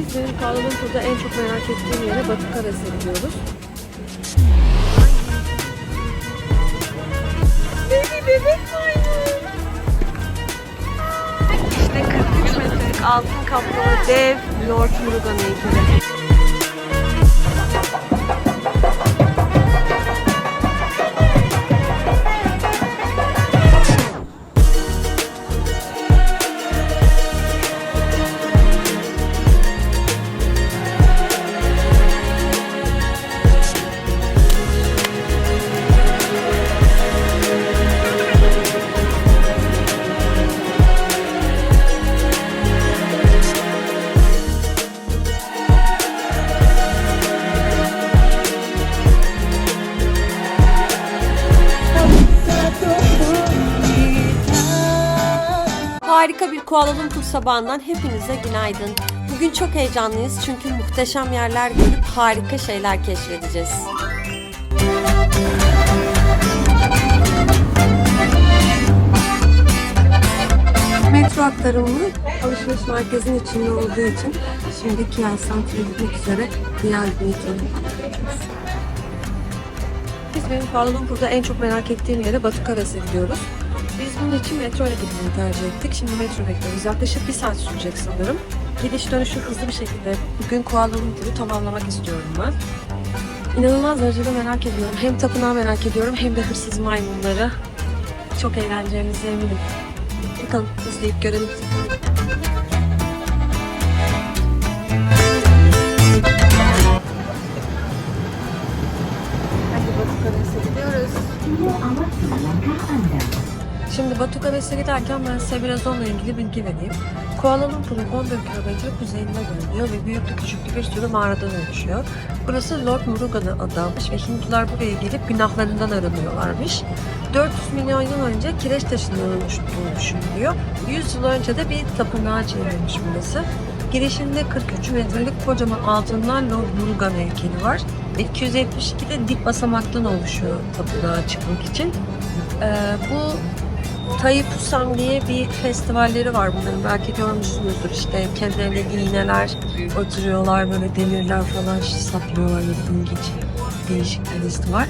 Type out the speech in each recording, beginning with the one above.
Biz benim Kuala Lumpur'da en çok merak ettiğim yere Batu Cares'e gidiyoruz. Baby bebek maymun. İşte 43 metrelik altın kaplalı dev Lord Murugan heykeli. Harika bir Kuala Lumpur sabahından hepinize günaydın. Bugün çok heyecanlıyız çünkü muhteşem yerler görüp harika şeyler keşfedeceğiz. Metro aktarımı alışveriş merkezinin içinde olduğu için şimdi KL Center'a gitmek üzere diğer bir metroya gidiyoruz. Biz benim Kuala Lumpur'da en çok merak ettiğim yere Batu Cares'e gidiyoruz. Biz bunun için metro ile gitmeyi tercih ettik. Şimdi metro bekliyoruz. Yaklaşık 1 saat sürecek sanırım. Gidiş dönüşü hızlı bir şekilde bugün Kuala Lumpur'u tamamlamak istiyorum ben. İnanılmaz derecede merak ediyorum. Hem tapınağı merak ediyorum hem de hırsız maymunları. Çok eğleneceğimize eminim. Bakalım izleyip görelim. Hadi Batu Cares'e gidiyoruz. Şimdi Batu Cares'e giderken ben size biraz onunla ilgili bilgi vereyim. Kuala Lumpur'un 14 kilometre kuzeyinde bulunuyor ve büyüklü küçüklü bir sürü mağaradan oluşuyor. Burası Lord Murugan'a adanmış ve Hindular buraya gelip günahlarından arınıyorlarmış. 400 milyon yıl önce kireç taşından oluştuğu düşünülüyor. 100 yıl önce de bir tapınağa çevrilmiş burası. Girişinde 43 metrelik kocaman altından Lord Murugan heykeli var. 272'de dip basamaktan oluşuyor tapınağa çıkmak için. Bu Thai Pusam diye bir festivalleri var bunların. Belki görmüşsünüzdür. İşte kendilerine iğneler oturuyorlar, böyle demirler falan saplıyorlar. İlginç, değişik bir festival.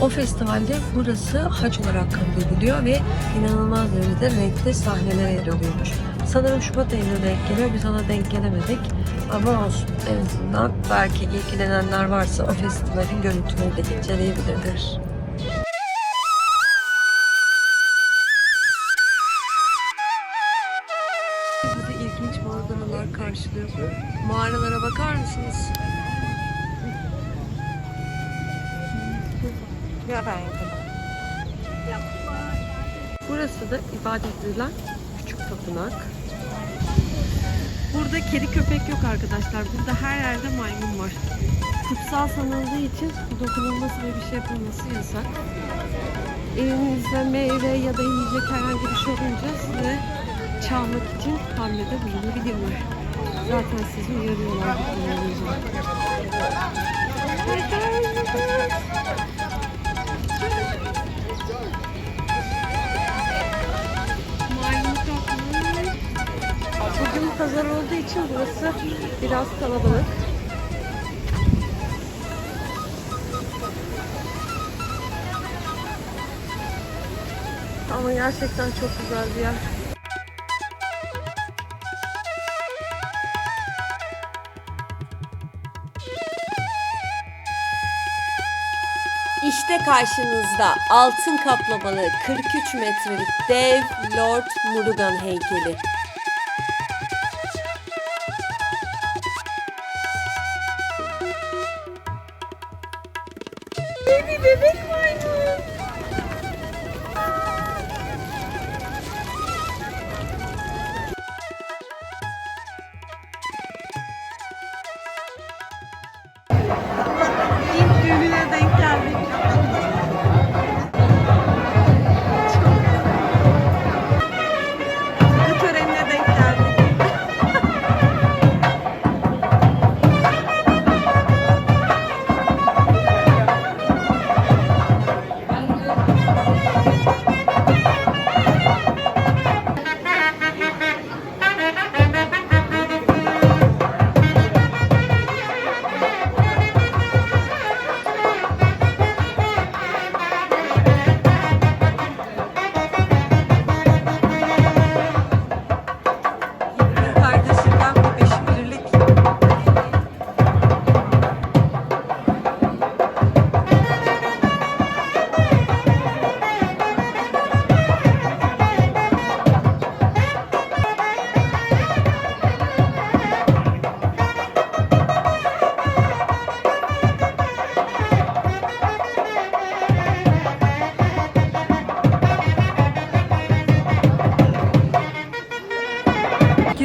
O festivalde burası hac olarak kabul ediliyor ve inanılmaz derecede renkli sahneler yer alıyormuş. Sanırım Şubat ayına denk geliyor. Biz ona denk gelemedik. Ama olsun. En azından belki ilgilenenler varsa o festivalin görüntüleri de inceleyebilirler. Bizi ilginç manzaralar karşılıyor. Mağaralara bakar mısınız? Burası da ibadet edilen küçük tapınak. Burada kedi köpek yok arkadaşlar. Burada her yerde maymun var. Kutsal sanıldığı için dokunulması ve bir şey yapılması yasak. Elinizde meyve ya da yiyecek herhangi bir şey olunca size çalmak için hamlede bulunabilirler. Zaten sizi uyarıyorlar. Bugün pazar olduğu için burası biraz kalabalık. Ama gerçekten çok güzel bir yer. İşte karşınızda altın kaplamalı 43 metrelik dev Lord Murugan heykeli. Baby bebek maymun. İlk düğününe denk geldik. Takı törenine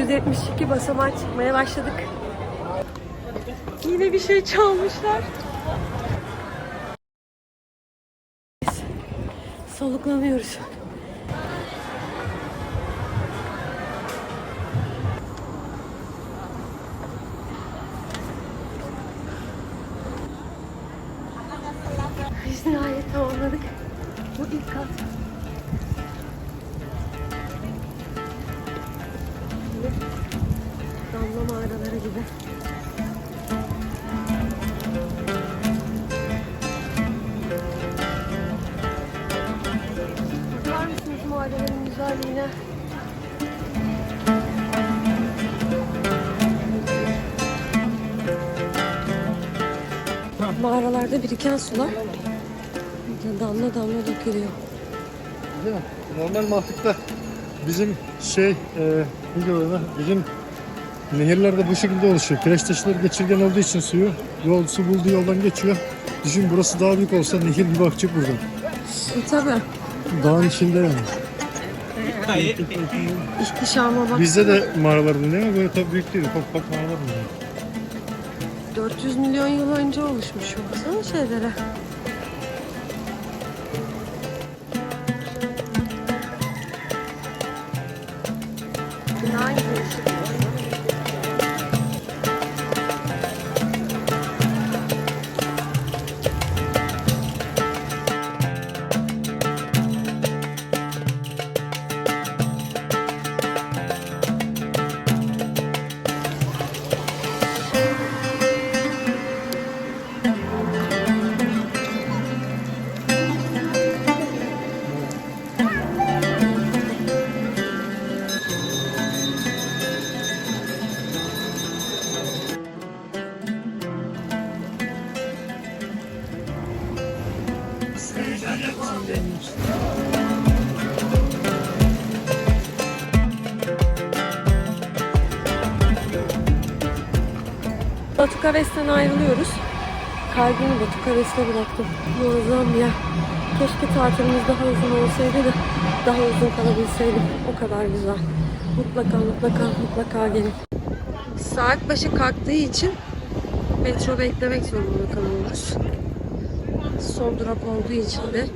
172 basamağa çıkmaya başladık. Yine bir şey çalmışlar. Soluklanıyoruz. Biz nihayet tamamladık. Bu ilk kat. Damla mağaraları gibi. Bakar mısınız mağaraların güzelliğine? Mağaralarda biriken sular damla damla dökülüyor. Değil mi? Normal mantıkta bizim ne diyorlar, bizim nehirlerde bu şekilde oluşuyor. Kireç taşları geçirgen olduğu için su bulduğu yoldan geçiyor. Düşün, burası daha büyük olsa nehir gibi akacak buradan. Tabii. Dağın içinde yani. İhtişama bak. Bizde de mağaralar değil mi? Böyle tabii büyük değil. Ufak mağaralar mı? 400 milyon yıl önce oluşmuş. Baksana şeylere. Batukaves'ten ayrılıyoruz. Kalbimi Batukaves'te bıraktım. Muazzam bir yer. Keşke tatilimiz daha uzun olsaydı da daha uzun kalabilseydim. O kadar güzel. Mutlaka gelin. Saat başı kalktığı için metro beklemek zorunda kalıyoruz. Son durak olduğu için de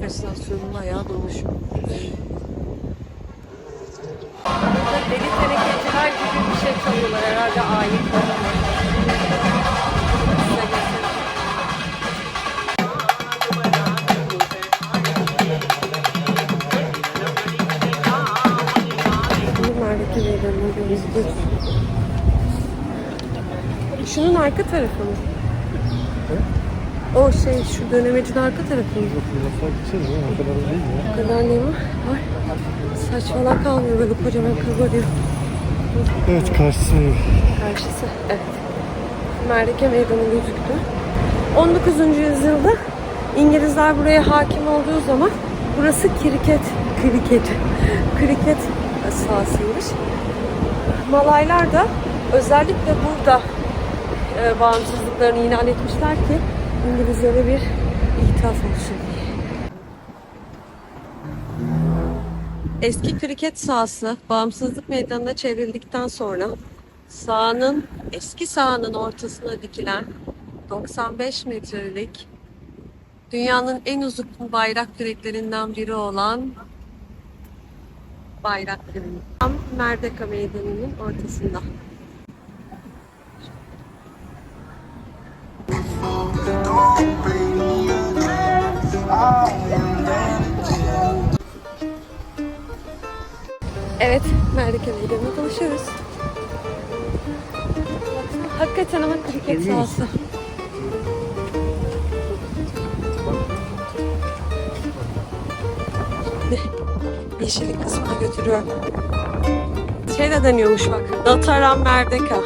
istasyonun bayağı dolmuş. Burada deli tenekeciler gibi bir şey çalıyorlar herhalde, ayetler. Merdeki meydanına gözüküyor. Şunun arka tarafı mı? O şu dönemecin arka tarafı mı? O kadar değil ya. O kadar değil mi? Ay, saçmalar kalmıyor, böyle kocaman kabarıyor. Evet, karşısı. Karşısı, evet. Merdeke meydanı gözüktü. 19. yüzyılda İngilizler buraya hakim olduğu zaman burası kriket sahasıymış. Malaylar da özellikle burada bağımsızlıklarını ilan etmişler ki İngilizlere bir itiraf olsun diye. Eski kriket sahası bağımsızlık meydanına çevrildikten sonra eski sahanın ortasına dikilen 95 metrelik dünyanın en uzun bayrak direklerinden biri olan bayrak direği. Tam Merdeka Meydanı'nın ortasında. Evet, Merdeka Meydanı'na dolaşıyoruz. Hakikaten ama kriket sahası. Yeşillik kısmına götürüyor. Şey de deniyormuş bak, Dataran Merdeka.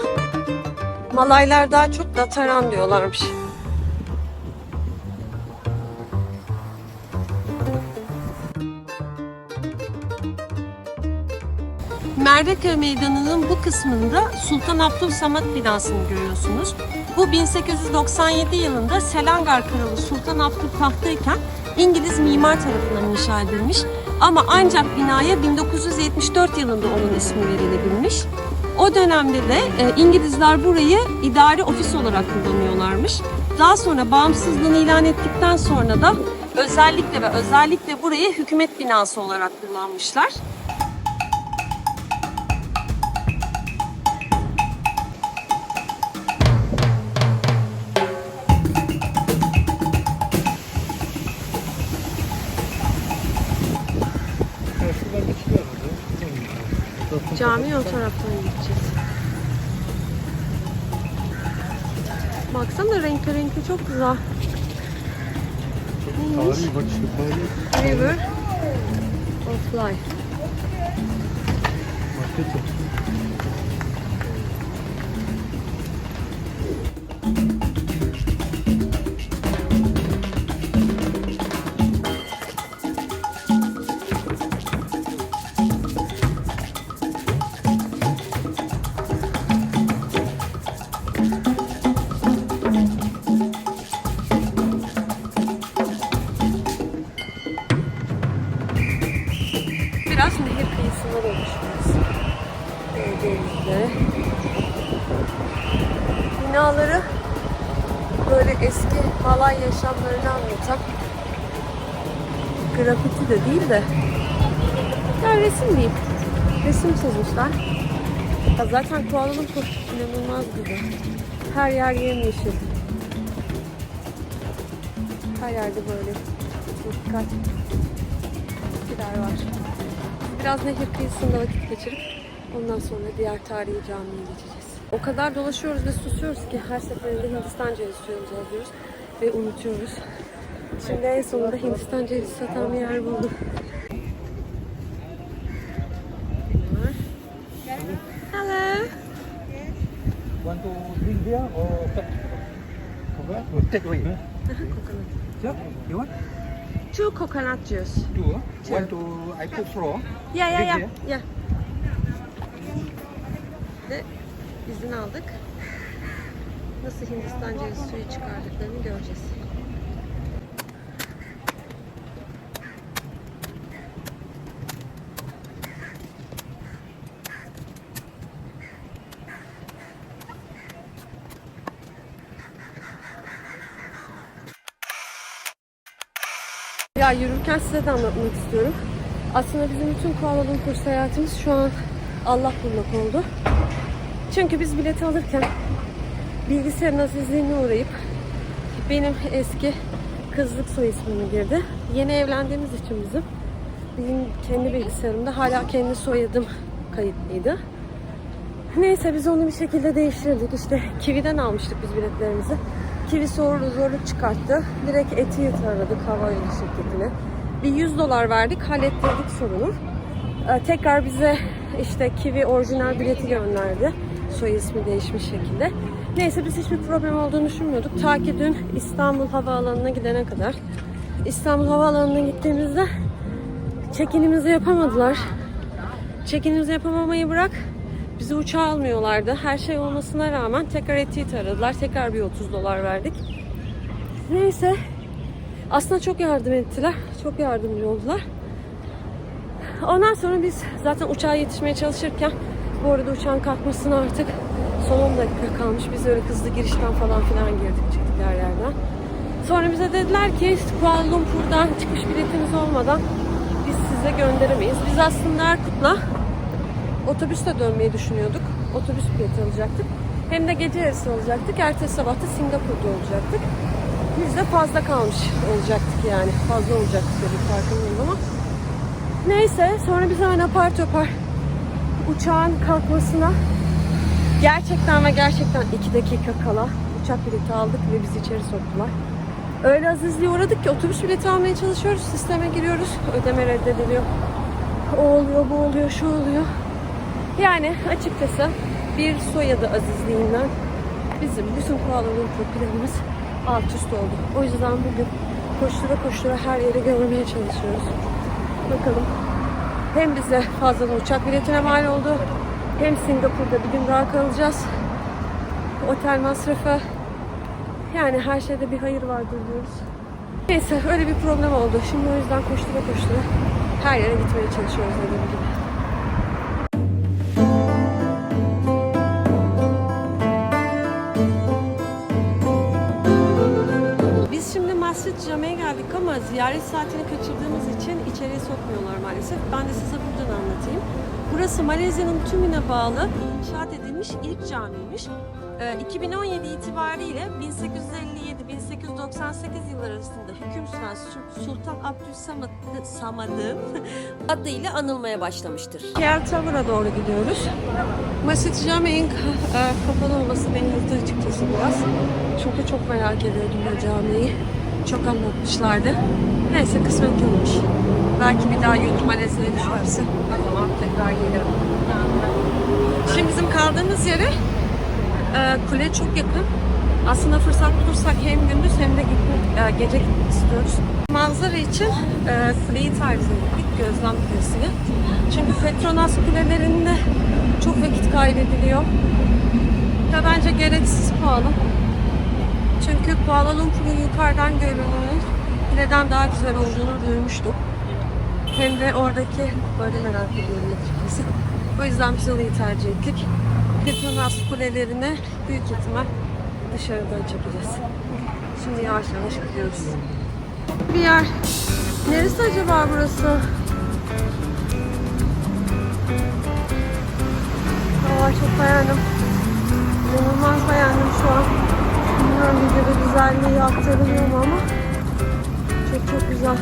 Malaylar daha çok Dataran diyorlarmış. Merdeka Meydanı'nın bu kısmında Sultan Abdülsamad binasını görüyorsunuz. Bu 1897 yılında Selangar Kralı Sultan Abdültaht'tayken İngiliz mimar tarafından inşa edilmiş Ama ancak binaya 1974 yılında onun ismi verilebilmiş. O dönemde de İngilizler burayı idari ofis olarak kullanıyorlarmış. Daha sonra bağımsızlığını ilan ettikten sonra da özellikle burayı hükümet binası olarak kullanmışlar. Cami o taraftan gideceğiz. Baksana renkli çok güzel. Neymiş? Tarihi bak işte tarihi. River of Life. Marketi. Biraz nehir kıyısına dönüşüyoruz. Gördüğünüzde. Binaları böyle eski Malay yaşamlarını anlatan grafiti de değil de yani resim diyeyim. Resim çizmişler. Ya zaten Kuala Lumpur inanılmaz güzel. Her yer yemyeşil. Her yerde böyle dikkat var. Biraz nehir kıyısında vakit geçirip ondan sonra diğer tarihi camiye geçeceğiz. O kadar dolaşıyoruz ve susuyoruz ki her seferinde Hindistan cevizi suyumuzu alıyoruz ve unutuyoruz. Şimdi en sonunda Hindistan cevizi satan bir yer buldum. Hello. Want to drink beer or take away? Coconut. Sure. You want? Two coconut juice. Two. Want to? I put straw. Yeah. Drink Yeah. Ve izin aldık. Nasıl Hindistan cevizi suyu çıkardıklarını göreceğiz. Ya yürürken size de anlatmak istiyorum. Aslında bizim bütün Kuala Lumpur seyahatimiz şu an Allah bullak oldu. Çünkü biz bileti alırken bilgisayarın azizliğine uğrayıp benim eski kızlık soy ismimi girdi. Yeni evlendiğimiz için benim kendi bilgisayarımda hala kendi soyadım kayıtlıydı. Neyse biz onu bir şekilde değiştirdik. İşte Kiwi'den almıştık biz biletlerimizi. Kiwi zorluk çıkarttı. Direkt Etihad aradık havayolu şirketine. Bir 100 dolar verdik, hallettirdik sorunu. Tekrar bize işte Kiwi orijinal bileti gönderdi. Soy ismi değişmiş şekilde. Neyse biz hiçbir problem olduğunu düşünmüyorduk. Ta ki dün İstanbul Havaalanı'na gidene kadar. İstanbul Havaalanı'na gittiğimizde check-in'imizi yapamadılar. Check-in'imizi yapamamayı bırak. Bizi uçağa almıyorlardı. Her şey olmasına rağmen tekrar Etihad aradılar. Tekrar bir 30 dolar verdik. Neyse. Aslında çok yardım ettiler. Çok yardımcı oldular. Ondan sonra biz zaten uçağa yetişmeye çalışırken bu arada uçağın kalkmasına artık son 10 dakika kalmış. Biz öyle hızlı girişten falan filan girdik çıktık her yerden. Sonra bize dediler ki Kuala Lumpur'dan çıkış biletiniz olmadan biz size gönderemeyiz. Biz aslında Erkut'la otobüsle dönmeyi düşünüyorduk. Otobüs bileti alacaktık. Hem de gece yarısı alacaktık. Ertesi sabah da Singapur'da olacaktık. Biz de fazla kalmış olacaktık yani. Fazla olacaktık dedik farkındayım ama. Neyse sonra biz hemen apar topar uçağın kalkmasına gerçekten 2 dakika kala uçak bileti aldık ve bizi içeri soktular. Öyle azizliğe uğradık ki otobüs bileti almaya çalışıyoruz. Sisteme giriyoruz. Ödeme reddediliyor. O oluyor, bu oluyor, şu oluyor. Yani açıkçası bir soyadı azizliğinden bizim bütün Kuala Lumpur planımız alt üst oldu. O yüzden bugün koştura her yeri görmeye çalışıyoruz. Bakalım. Hem bize fazladan uçak biletine mal oldu. Hem Singapur'da bir gün daha kalacağız. Otel masrafı. Yani her şeyde bir hayır vardır diyoruz. Neyse öyle bir problem oldu. Şimdi o yüzden koştura her yere gitmeye çalışıyoruz dediğim gibi. Biz şimdi Masjid Cami'ye geldik ama ziyaret saatini kaçırdığımız için içeriye sokmuyorlar maalesef. Ben de size buradan anlatayım. Burası Malezya'nın tümüne bağlı inşaat edilmiş ilk camiymiş. 2017 itibariyle 1857-1898 yılları arasında hüküm süren Sultan Abdülsamad'ın adıyla anılmaya başlamıştır. Kiel Tower'a doğru gidiyoruz. Masjid Cami'nin kapalı olması beni yıktı açıkçası biraz. Çünkü çok merak ediyordum bu camiyi. Çok anlatmışlardı. Neyse kısmetliymiş. Belki bir daha YouTube Malezya'ya düşerse o zaman tekrar gelirim. Şimdi bizim kaldığımız yere kule çok yakın. Aslında fırsat bulursak hem gündüz hem de gece gitmek istiyoruz. Manzara için kuleyi tercih ettik, gözlem kulesini. Çünkü Petronas kulelerinde çok vakit kaybediliyor. Ve bence gereksiz pahalı. Çünkü Kuala Lumpur'un yukarıdan görünümünün kuleden daha güzel olduğunu duymuştum. Hem de oradaki böyle merak ediyorum açıkçası. O yüzden biz orayı tercih ettik. Petronas kulelerini büyük ihtimal dışarıdan çekeceğiz. Şimdi yavaş yavaş gidiyoruz. Bir yer. Neresi acaba burası? Aa, çok beğendim. İnanılmaz beğendim şu an. Bilmiyorum videoda güzelliği aktarılıyor mu ama çok güzel.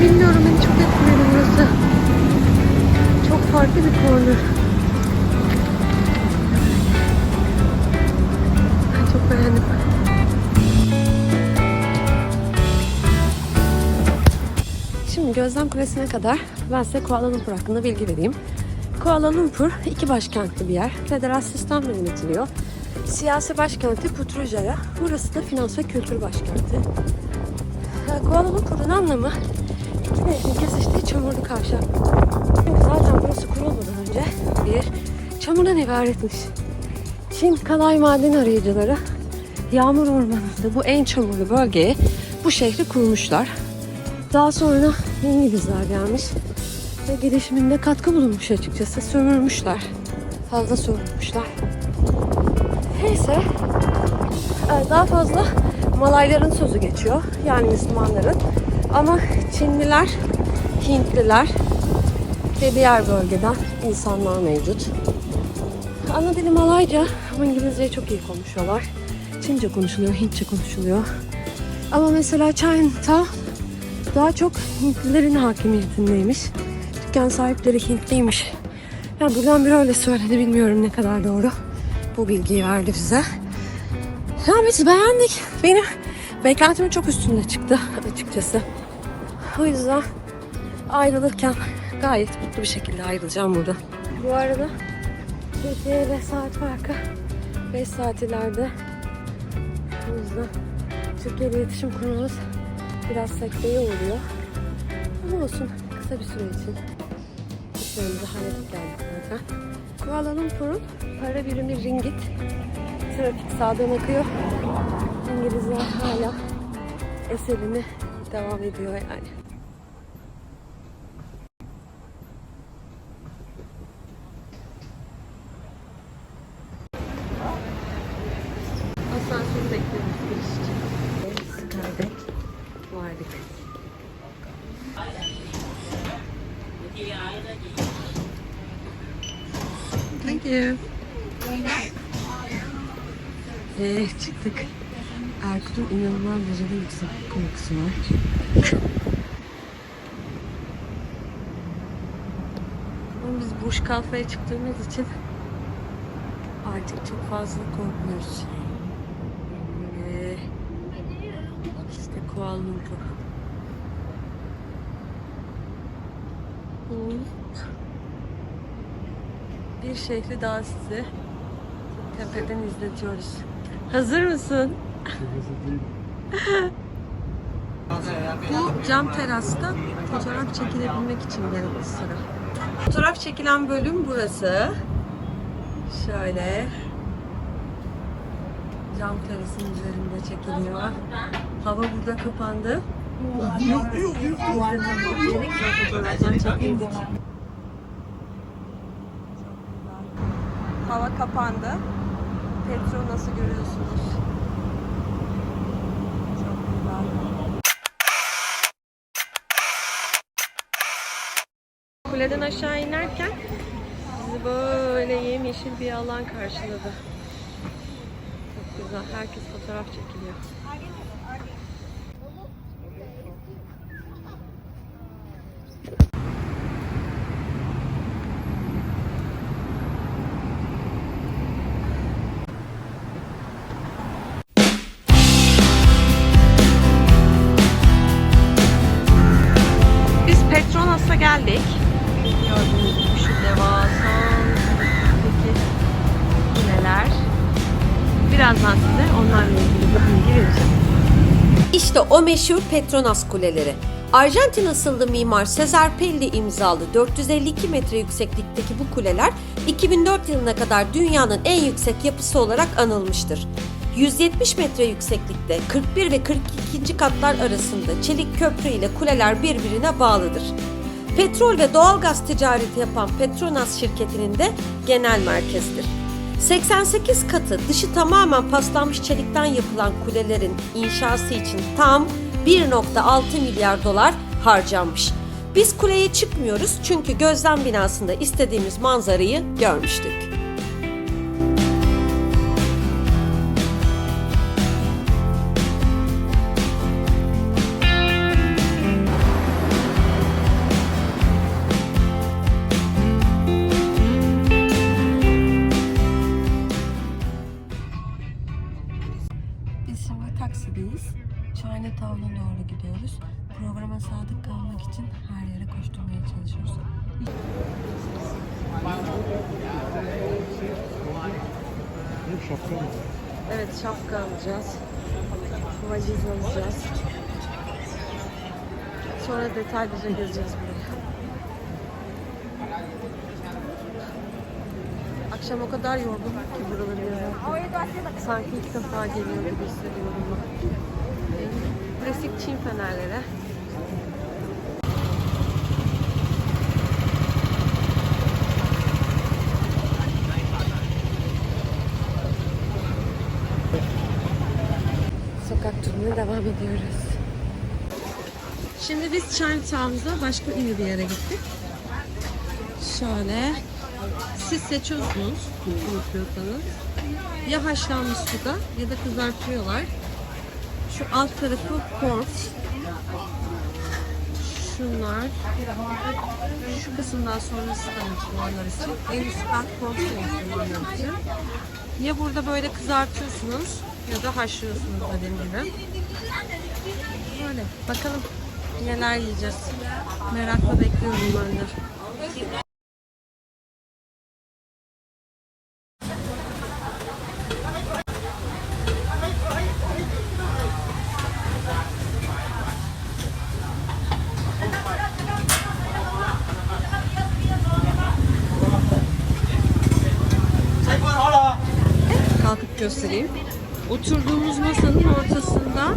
Bilmiyorum, beni çok etkiledi burası. Çok farklı bir corner. Çok beğendim. Şimdi Gözlem Kulesi'ne kadar ben size Kuala Lumpur hakkında bilgi vereyim. Kuala Lumpur iki başkentli bir yer. Federal sistemle yönetiliyor. Siyasi başkenti Putrajaya. Burası da finans ve kültür başkenti. Kuala Lumpur'un anlamı iki nehrin kesiştiği çamurlu kavşak. Çünkü zaten burası kurulmadan önce bir çamurdan ibaretmiş. Çin kalay maden arayıcıları yağmur ormanında bu en çamurlu bölgeye bu şehri kurmuşlar. Daha sonra İngilizler gelmiş ve gelişiminde katkı bulunmuş açıkçası. Sömürmüşler. Fazla sömürmüşler. Neyse. Daha fazla Malayların sözü geçiyor. Yani Müslümanların. Ama Çinliler, Hintliler ve diğer bölgeden insanlar mevcut. Ana dili Malayca ama İngilizceyi çok iyi konuşuyorlar. Çince konuşuluyor, Hintçe konuşuluyor. Ama mesela Chinatown daha çok Hintlilerin hakimiyetindeymiş. Dükkan sahipleri Hintliymiş. Yani buradan biri öyle söyledi, bilmiyorum ne kadar doğru. Bu bilgiyi verdi bize. Ya biz beğendik. Benim beklentimin çok üstünde çıktı açıkçası. O yüzden ayrılırken gayet mutlu bir şekilde ayrılacağım burada. Bu arada Türkiye ile saat farkı 5 saat ileride. O yüzden Türkiye ile iletişim kurmamız biraz sekteye uğruyor. Ama olsun, kısa bir süre için işlerimizi halledip geldik zaten. Kuala Lumpur'un para birimi ringgit. Trafik sağdan akıyor. İngilizler hala eserine devam ediyor yani. Asansörü bekliyoruz giriş için. Skydeck vardık. Thank you. Çıktık. Erkut'un inanılmaz derecede yüksek korkusu var. Ama biz Burj Khalifa'ya çıktığımız için artık çok fazla korkmuyoruz. İşte Kuala Lumpur. Bir şehri daha size tepeden izletiyoruz. Hazır mısın? Bu cam terasta fotoğraf çekilebilmek için gerekli sıra. Fotoğraf çekilen bölüm burası. Şöyle. Cam terasın üzerinde çekiliyor. Hava burada kapandı. Hava kapandı. Petronas'ı görüyorsunuz. Çok güzel. Kuleden aşağı inerken bizi böyle yemyeşil bir alan karşıladı. Çok güzel. Herkes fotoğraf çekiliyor. Biz Petronas'a geldik. Gördüğünüz gibi şu devasa peki kuleler. Birazdan size onlarla ilgili bir bilgi vereceğim. İşte o meşhur Petronas kuleleri. Arjantin asıllı mimar Cesar Pelli imzalı 452 metre yükseklikteki bu kuleler 2004 yılına kadar dünyanın en yüksek yapısı olarak anılmıştır. 170 metre yükseklikte 41 ve 42. katlar arasında çelik köprü ile kuleler birbirine bağlıdır. Petrol ve doğalgaz ticareti yapan Petronas şirketinin de genel merkezidir. 88 katı dışı tamamen paslanmış çelikten yapılan kulelerin inşası için tam 1,6 milyar dolar harcanmış. Biz kuleye çıkmıyoruz çünkü gözlem binasında istediğimiz manzarayı görmüştük. Biz şimdi taksideyiz. Chinatown'a doğru gidiyoruz. Programa sadık kalmak için her yere koşturmaya çalışıyoruz. Bu şapka mı? Evet, şapka alacağız. Valiz alacağız. Sonra detaylıca gezeceğiz burayı. Akşam o kadar yorgunum ki buraları yazarken. Sanki ilk defa geliyor gibi hissediyorum. Klasik Çin fenerleri. Sokak turuna devam ediyoruz. Şimdi biz Chinatown'da başka ünlü bir yere gittik. Şöyle. Siz seçiyorsunuz unutuyorsanız. Ya haşlanmış suda ya da kızartıyorlar. Şu alt tarafı corns. Şunlar. Şu kısımdan sonrası da Müslümanlar için. En üst kat corns da Müslümanlar için. Ya burada böyle kızartıyorsunuz ya da haşlıyorsunuz dediğim gibi. Böyle. Bakalım neler yiyeceğiz. Merakla bekliyorum ben de. Kalkıp göstereyim. Oturduğumuz masanın ortasında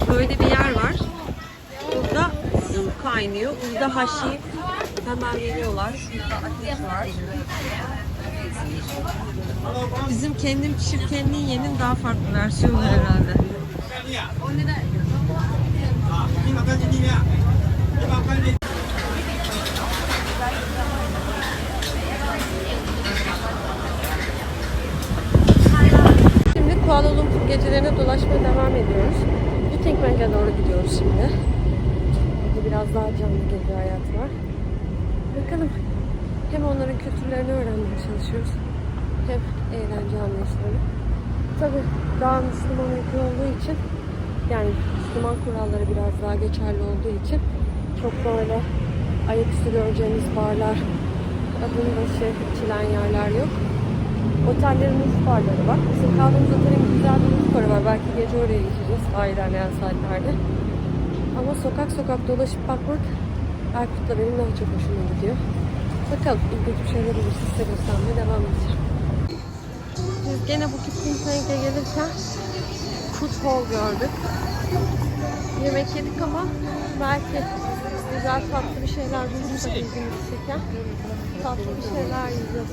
böyle bir yer var. Burada su kaynıyor. Burada haşlayıp hemen veriyorlar. Şurada ateş var. Bizim kendim pişir kendin yenin daha farklı versiyonu herhalde. Şimdi Kuala Lumpur gecelerine dolaşmaya devam ediyoruz. Buttingbank'e doğru gidiyoruz şimdi. Burada biraz daha canlı gece hayatı var. Bakalım hem onların kültürlerini öğrenmeye çalışıyoruz hem eğlence anlayışları. Tabii daha Müslüman ülke olduğu için, yani Müslüman kuralları biraz daha geçerli olduğu için çok böyle ayaküstü göreceğimiz barlar, adını başı içilen yerler yok. Otellerin roof barları var. Bizim kaldığımız otelin güzel bir roof barı var. Belki gece oraya geçeceğiz ilerleyen saatlerde. Ama sokak sokak dolaşıp bakmak Erkut'la benim daha çok hoşuma gidiyor. Bakalım ilginç bir şeyler olursa size göstermeye devam edeceğim. Biz gene bu Buttingbank'e gelirken Food Hall gördük. Yemek yedik ama belki güzel tatlı bir şeyler bulursak ilgimizi çeken tatlı bir şeyler yiyeceğiz.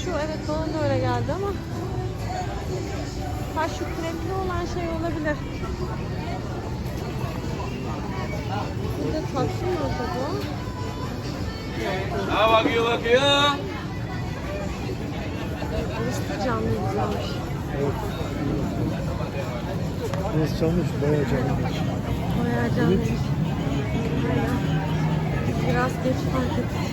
Şu evet bana da öyle geldi ama ha şu kremli olan şey olabilir. Bir de tatlı mı acaba? Burası da canlı güzelmiş. Biraz çalmış, bayağı çalmış. Bayağı canlıymış. Aynen. Biraz geç fark ettik.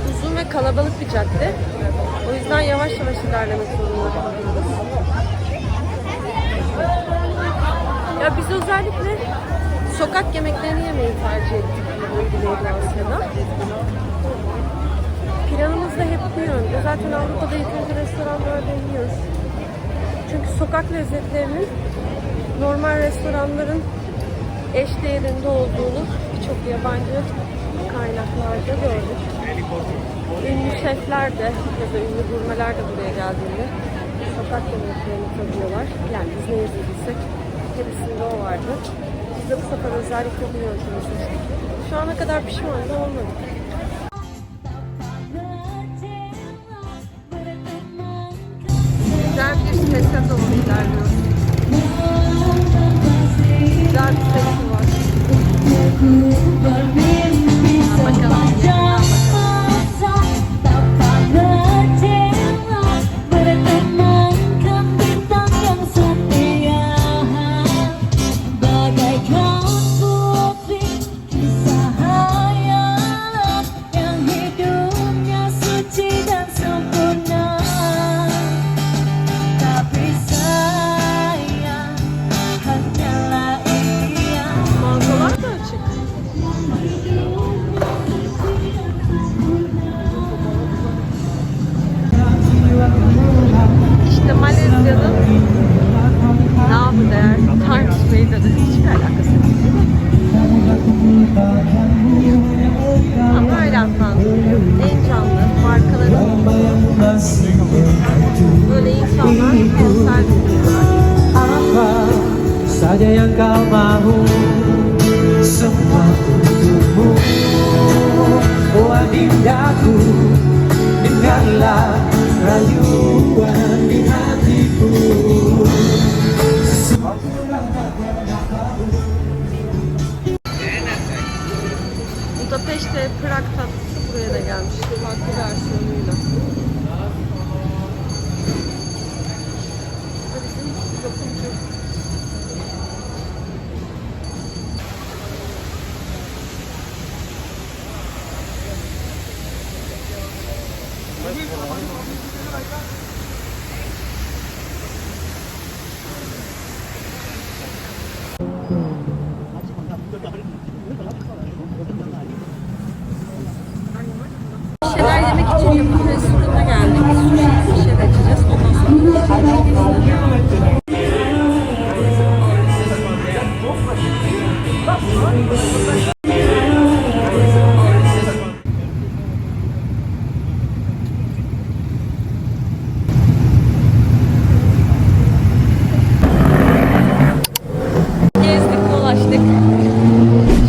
Uzun ve kalabalık bir cadde. O yüzden yavaş yavaş ilerlemek zorunda kalıyoruz. Ya biz özellikle sokak yemeklerini yemeyi tercih ettik Güneydoğu Asya'da. Planımız da hep bu yönde. Zaten Avrupa'da yeterince restoranlarda yiyoruz. Çünkü sokak lezzetlerinin normal restoranların eş değerinde olduğunu birçok yabancı kaynaklarda gördük. Ünlü şefler de ya da ünlü gurmeler de buraya geldiğinde sokak yemeklerini tadıyorlar. Yani biz ne izlediysek hepsinde o vardı. Biz de bu sefer özellikle bu yöntemi seçtik. Şu ana kadar pişman da olmadık. Güzel bir sese doğru ilerliyoruz. Güzel bir sesi var. Bakalım. Mağazalar da açık. İşte Malezya'nın namı değer Times Meydanı. Hiçbir alakası yok. Ama öyle adlandırılıyor. En canlı markaların böyle insanlar konser veriyorlar. Apa saja yang kau mau, semua untukmu. Oh adindaku, dengarlah rayuan di hatiku. Budapeşte Prag tatlısı buraya da gelmiş. Farklı versiyonuyla. Bu da bizim yapımcı. Bir şeyler yemek için yapım restoranına geldik. Sushi bir şeyler içeceğiz. Ondan sonra gezdik, dolaştık.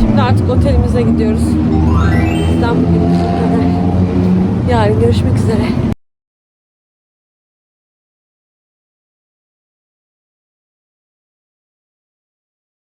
Şimdi artık otelimize gidiyoruz. Bizden bugün bu kadar. Yarın görüşmek üzere.